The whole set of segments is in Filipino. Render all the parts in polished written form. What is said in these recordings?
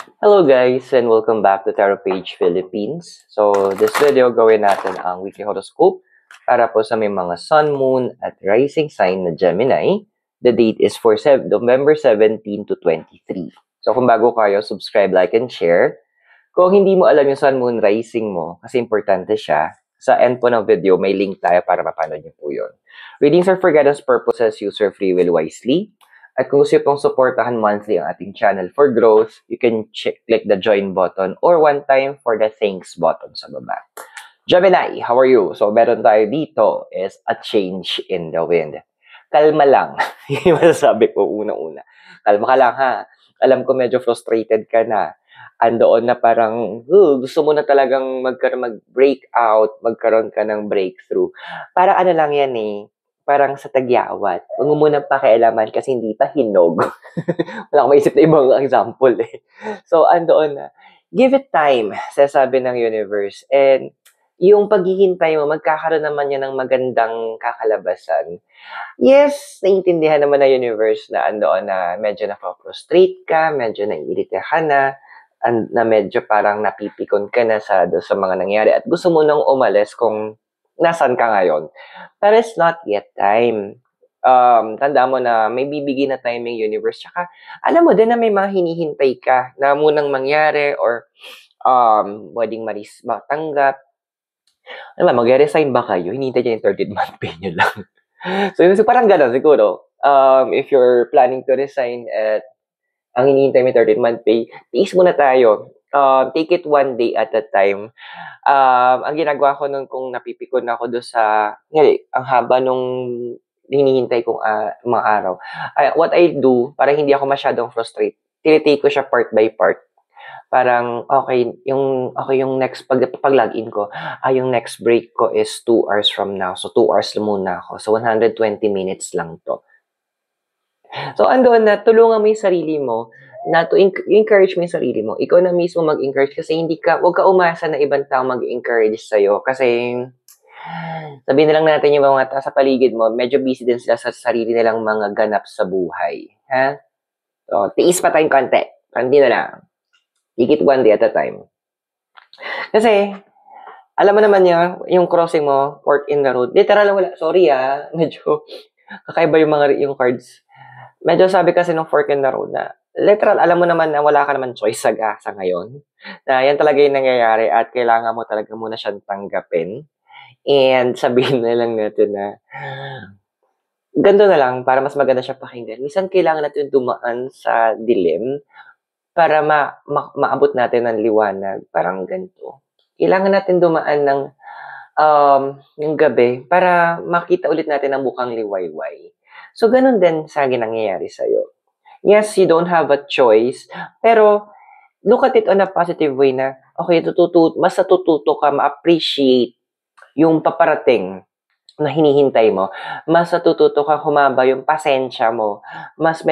Hello guys and welcome back to Tarot Page Philippines. So this video gawin natin ang weekly horoscope para po sa may mga sun, moon at rising sign na Gemini. The date is for November 17 to 23. So kung bago kayo, subscribe, like, and share. Kung hindi mo alam yung sun, moon, rising mo, kasi importante siya, sa end po ng video may link tayo para mapanood niyo po yun. Readings are for guidance purposes, use your free will wisely. At kung gusto pong supportahan monthly ang ating channel for growth, you can click the join button or one time for the thanks button sa baba. Gemini, how are you? So, meron tayo dito is a change in the wind. Kalma lang. Yung masasabi ko unang-una. Kalma ka lang ha. Alam ko medyo frustrated ka na. Andoon na parang, gusto mo na talagang mag-break out, magkaroon ka ng breakthrough. Para ano lang yan eh, parang sa tagyawat. Huwag mo munang pakialaman kasi hindi pa hinog. Wala akong maisip na ibang example eh. So, andoon na. Give it time, sasabi ng universe. And yung paghihintay mo, magkakaroon naman yan ng magandang kakalabasan. Yes, naiintindihan naman ng universe na andoon na medyo na-frustrate ka, medyo naiirita ka na medyo parang napipikon ka na sa mga nangyari at gusto mo nang umalis kung nasan ka ngayon. But it's not yet time. Tanda mo na may bibigyan na timing universe. Tsaka, alam mo din na may mga hinihintay ka na munang mangyari or pwedeng matanggap. Ano ba, mag-resign ba kayo? Hinihintay niya yung 13th month pay nyo lang. So parang gano'n siguro. If you're planning to resign at ang hinihintay mo 13th month pay, tiis muna tayo. Take it one day at a time. Ang ginagawa ko nung kung napipikon ako doon sa, ang haba nung hinihintay kong mga araw. What I do, para hindi ako masyadong frustrate, tinitake ko siya part by part. Parang, okay, yung next, pag-login ko, yung next break ko is 2 hours from now. So, 2 hours muna ako. So, 120 minutes lang to. So, andoon na, tulungan mo yung sarili mo na to encourage mo yung sarili mo. Ikaw na mismo mag-encourage kasi huwag ka umasa na ibang tao mag-encourage sa'yo kasi sabihin na lang natin yung mga tao sa paligid mo, medyo busy din sila sa sarili nilang mga ganap sa buhay. Ha? So, tiis pa tayong konti. Hindi na lang. Take it one day at a time. Kasi, alam mo naman yung crossing mo, fork in the road. Literal, wala. Sorry medyo kakaiba yung cards. Medyo sabi kasi ng fork in the road na, literal, alam mo naman na wala ka naman choice sa ngayon. Na yan talaga yung nangyayari at kailangan mo talaga muna siyang tanggapin. And sabihin na lang natin na, ganito na lang, para mas maganda siya pakinggan. Minsan kailangan natin dumaan sa dilim para maabot natin ng liwanag. Parang ganito. Kailangan natin dumaan ng yung gabi para makita ulit natin ang mukhang liwayway. So, ganun din sa nangyayari sa'yo. Yes, you don't have a choice, pero look at it on a positive way na, okay, mas natututo ka ma-appreciate yung paparating na hinihintay mo. Mas natututo ka humaba yung pasensya mo. Mas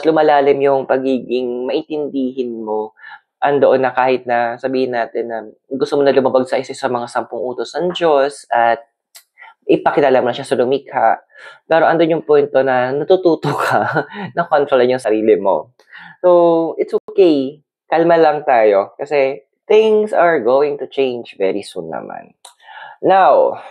lumalalim yung pagiging maintindihin mo. Andoon na kahit na sabihin natin na gusto mo na lumabag sa isa sa mga 10 utos ng Diyos at ipakilala mo na siya sa lumikha. Pero andun yung punto na natututo ka na kontrolin yung sarili mo. So, it's okay. Kalma lang tayo kasi things are going to change very soon naman. Now,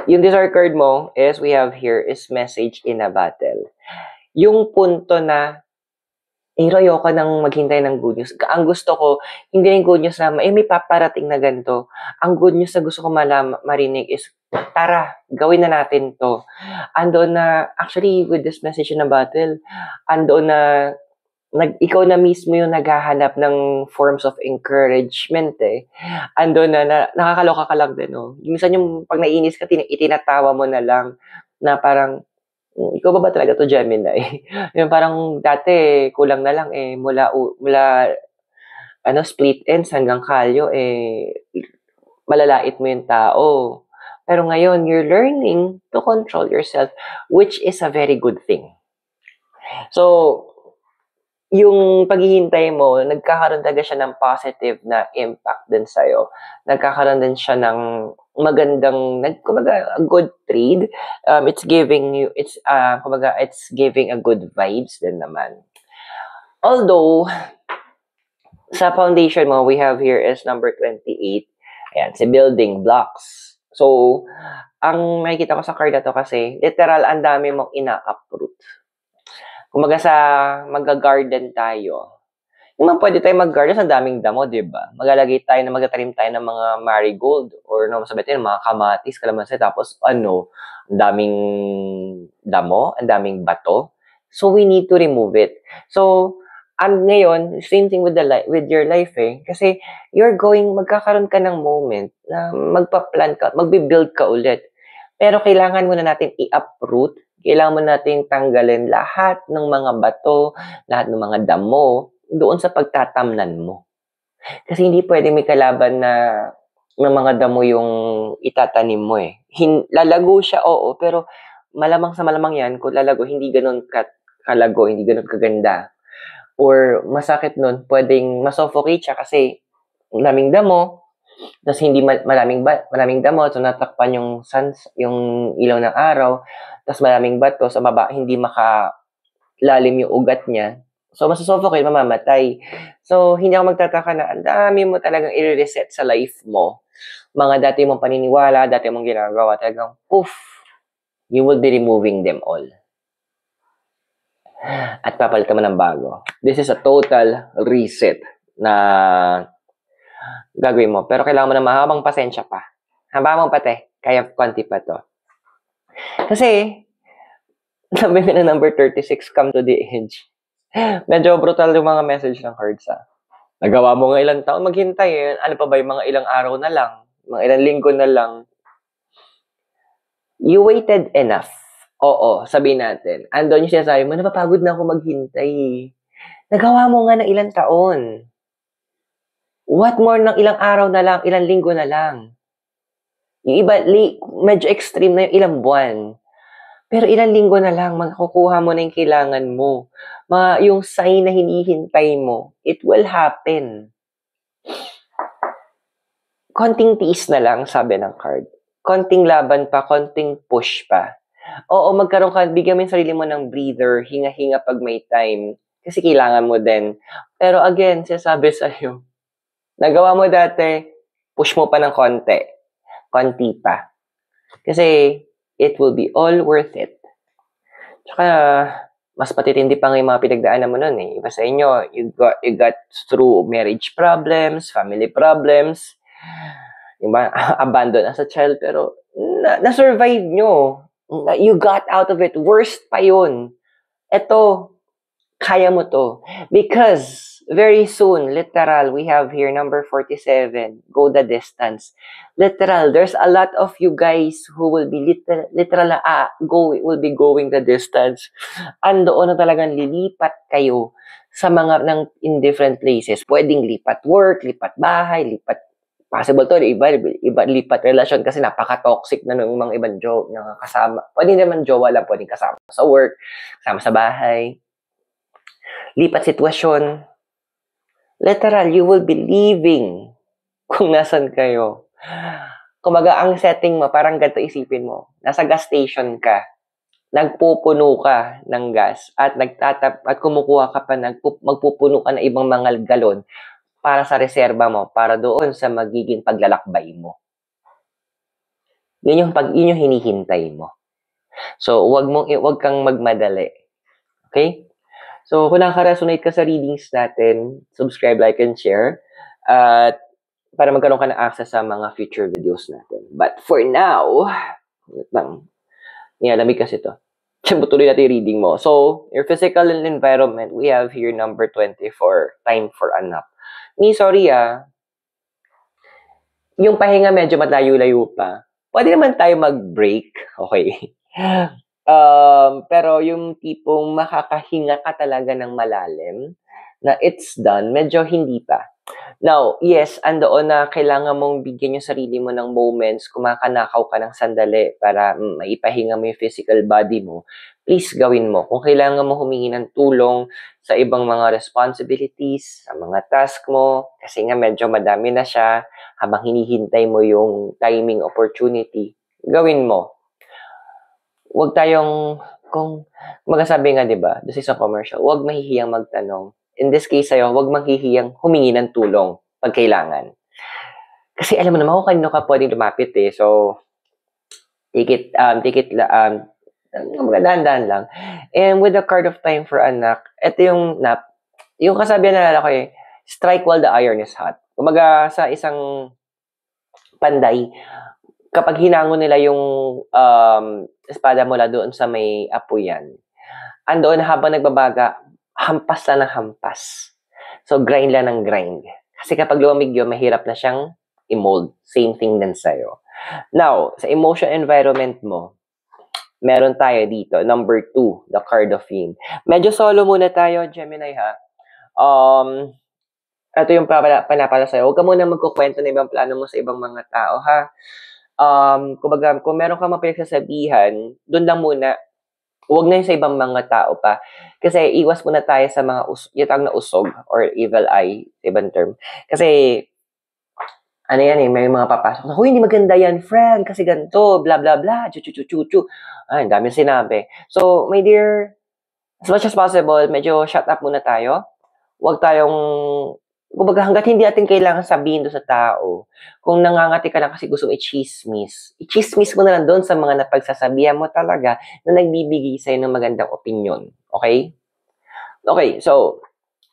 yung desire card mo is we have here is message in a battle. Yung punto na ayoko nang maghintay ng good news. Ang gusto ko, hindi yung good news na may paparating na ganito. Ang good news na gusto ko marinig is, tara, gawin na natin to. Andoon na, actually, with this message in a battle, andoon na, ikaw na mismo yung naghahanap ng forms of encouragement eh. Andoon na nakakaloka ka lang din, no? Minsan yung pag naiinis ka, itinatawa mo na lang na parang, ikaw ba talaga to Gemini? Yung parang dati, kulang na lang mula split ends hanggang kalyo malalait mo yung tao. Pero ngayon, you're learning to control yourself, which is a very good thing. So, yung paghihintay mo, nagkakaroon talaga siya ng positive na impact din sa'yo. Nagkakaroon din siya ng magandang, a good trade. It's giving a good vibes din naman. Although, Sa foundation mo, we have here is number 28. Ayan, si building blocks. So, ang makikita ko sa card na to kasi, literal, ang dami mong ina-uproot. Kumaga sa mag-garden tayo, yung pwede tayo mag-garden sa daming damo, di ba? Maglalagay tayo na magtatanim tayo ng mga marigold or no, sabi tayo, mga kamatis, kalamansi, tapos ang daming damo, ang daming bato. So, we need to remove it. So, and ngayon, same thing with with your life kasi magkakaroon ka ng moment na magpa-plan ka, magbi-build ka ulit. Pero kailangan muna natin i-uproot, kailangan muna natin tanggalin lahat ng mga bato, lahat ng mga damo doon sa pagtatamnan mo. Kasi hindi pwede may kalaban na ng mga damo yung itatanim mo lalago siya, oo, pero malamang sa malamang yan, kung lalago, hindi ganun kalago, hindi ganun kaganda. Or masakit nun, pwedeng masuffocate siya kasi maraming damo, tapos hindi maraming damo, so natakpan yung ilaw ng araw, tapos maraming bato, sa baba, hindi makalalim yung ugat niya. So, masusuffocate, mamamatay. So, hindi ako magtataka na ang dami mo talagang i-reset sa life mo. Mga dati mong paniniwala, dati mong ginagawa, talagang poof, you will be removing them all. At papalitan mo ng bago. This is a total reset na gagawin mo. Pero kailangan mo na mahabang pasensya pa. Habang pate, kaya konti pa to. Kasi, sabi nga na number 36, come to the edge. Medyo brutal yung mga message ng cards Nagawa mo nga ilang taon maghintay Ano pa ba yung mga ilang araw na lang? Mga ilang linggo na lang? You waited enough. Oo, sabihin natin. Andun yung sinasabi mo, napapagod na ako maghintay. Nagawa mo nga ng ilang taon. What more ng ilang araw na lang, ilang linggo na lang? Yung iba, medyo extreme na yung ilang buwan. Pero ilang linggo na lang, makukuha mo na yung kailangan mo. Yung sign na hinihintay mo, it will happen. Konting tiis na lang, sabi ng card. Konting laban pa, konting push pa. Oo, magkaroon ka, bigyan mo yung sarili mo ng breather, hinga-hinga pag may time. Kasi kailangan mo din. Pero again, sinasabi sa'yo, nagawa mo dati, push mo pa ng konti. Konti pa. Kasi, it will be all worth it. Tsaka, mas patitindi pa nga yung mga pinagdaanan mo nun Iba sa inyo, you got through marriage problems, family problems, diba? Abandon as a child, pero na-survive nyo. You got out of it. Worst pa yun. Eto, kaya mo to. Because, very soon, literal, we have here number 47, go the distance. Literal, there's a lot of you guys who will be will be going the distance. Andoon na talagang lilipat kayo sa in different places. Pwedeng lipat work, lipat bahay, lipat possible to, iba lipat relasyon kasi napaka-toxic na ng mga ibang kasama. Pwede naman jowa lang, pwedeng kasama sa work, kasama sa bahay. Lipat sitwasyon. Literal, you will be leaving kung nasan kayo. Kumaga, ang setting mo, parang ganito isipin mo. Nasa gas station ka. Nagpupuno ka ng gas at kumukuha ka pa, magpupuno ka ng ibang mga galon para sa reserba mo, para doon sa magiging paglalakbay mo. Yun yung hinihintay mo. So, wag kang magmadali. Okay? So, kung nakaka-resonate ka sa readings natin, subscribe, like, and share. At para magkaroon ka ng access sa mga future videos natin. But for now, nilalamig kasi to. Tuloy natin yung reading mo. So, your physical environment, we have here number 24, time for a nap. Sorry yung pahinga medyo malayo-layo pa. Pwede naman tayo mag-break, okay? Pero yung tipong makakahinga ka talaga ng malalim, na it's done, medyo hindi pa. Now, yes, andoon na kailangan mong bigyan yung sarili mo ng moments, kumakanakaw ka ng sandali para maipahinga mo yung physical body mo, please gawin mo. Kung kailangan mo humingi ng tulong sa ibang mga responsibilities, sa mga task mo, kasi nga medyo madami na siya, habang hinihintay mo yung timing opportunity, gawin mo. Huwag tayong, kung magasabi nga, di ba, this is a commercial, huwag mahihiyang magtanong. in this case sa'yo, huwag manghihiyang humingi ng tulong pag kailangan. Kasi alam mo naman kung kanino ka pwedeng lumapit eh. So, dahan-dahan lang. And with the card of time for anak, ito yung kasabihan na ko eh, strike while the iron is hot. Kumaga sa isang panday, kapag hinango nila yung espada mula doon sa may apoyan, andoon habang nagbabaga, hampas lang ng hampas. So, grind lang ng grind. Kasi kapag lumamig yun, mahirap na siyang i-mold. Same thing din sa'yo. Now, sa emotion environment mo, meron tayo dito, number 2, the card of yin. Medyo solo muna tayo, Gemini, ha? Ito yung panapala sa'yo. Huwag ka muna magkukwento ng ibang plano mo sa ibang mga tao, ha? Kumbaga, kung meron ka mapagsasabihan, doon lang muna. Huwag na yung sa ibang mga tao pa. Kasi iwas muna tayo sa mga yatang na usog or evil eye, ibang term. Kasi, ano yan eh, may mga papasok na, hindi maganda yan, friend, kasi ganito, blah, blah, blah, chu. Ay, dami sinabi. So, my dear, as much as possible, medyo shut up muna tayo. Huwag tayong, kumbaga, hanggat hindi natin kailangan sabihin doon sa tao. Kung nangangati ka lang kasi gusto i-chismis mo na lang doon sa mga napagsasabihan mo talaga na nagbibigay sa'yo ng magandang opinion. Okay? Okay, so,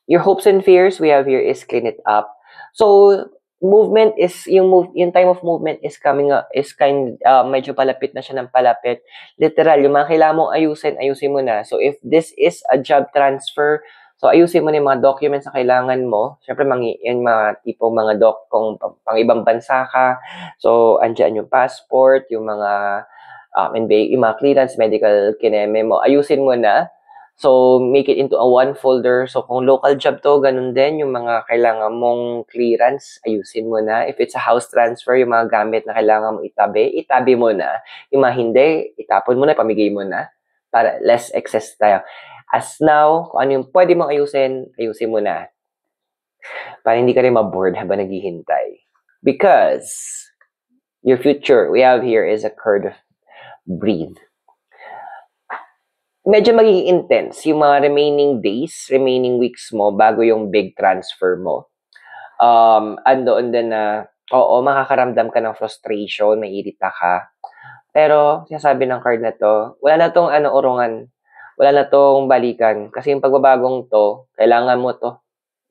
your hopes and fears we have here is clean it up. So, movement is yung time of movement is coming up, is medyo palapit na siya ng palapit. Literal, yung mga kailangan mong ayusin mo na. So if this is a job transfer, so ayusin mo na yung mga documents na kailangan mo. Syempre yung mga tipong mga kung pang ibang bansa ka. So andyan yung passport, yung mga yung mga clearance, medical kineme mo. Ayusin mo na. So, make it into a one folder. So, kung local job to, ganun din. Yung mga kailangan mong clearance, ayusin mo na. If it's a house transfer, yung mga gamit na kailangan mo itabi mo na. Yung mga hindi, itapon mo na, pamigay mo na. Para less excess tayo. As now, kung ano yung pwede mong ayusin mo na. Para hindi ka rin ma-bored habang naghihintay. Because, your future we have here is a card of breathe. Medyo magiging intense yung mga remaining weeks mo bago yung big transfer mo. Andoon din na, makakaramdam ka ng frustration, maiirita ka. Pero, sinasabi ng card na to, wala na tong urungan. Wala na tong balikan. Kasi yung pagbabagong to, kailangan mo to.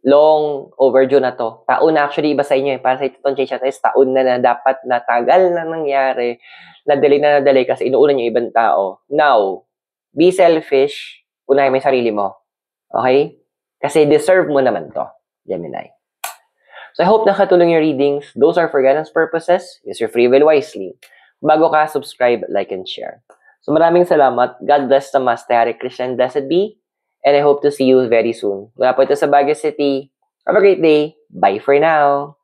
Long overdue na to. Taon na actually, iba sa inyo. Para sa ito tong change is taon na dapat na tagal na nangyari. Nadali kasi inuunan yung ibang tao. Now, be selfish, unahin mo yung sarili mo. Okay? Kasi deserve mo naman to, Gemini. So I hope nakatulong yung readings. Those are for guidance purposes. Use your free will wisely. Bago ka, subscribe, like, and share. So maraming salamat. God bless the Master. Hare Krishna, blessed be. And I hope to see you very soon. Mula po ito sa Baguio City. Have a great day. Bye for now.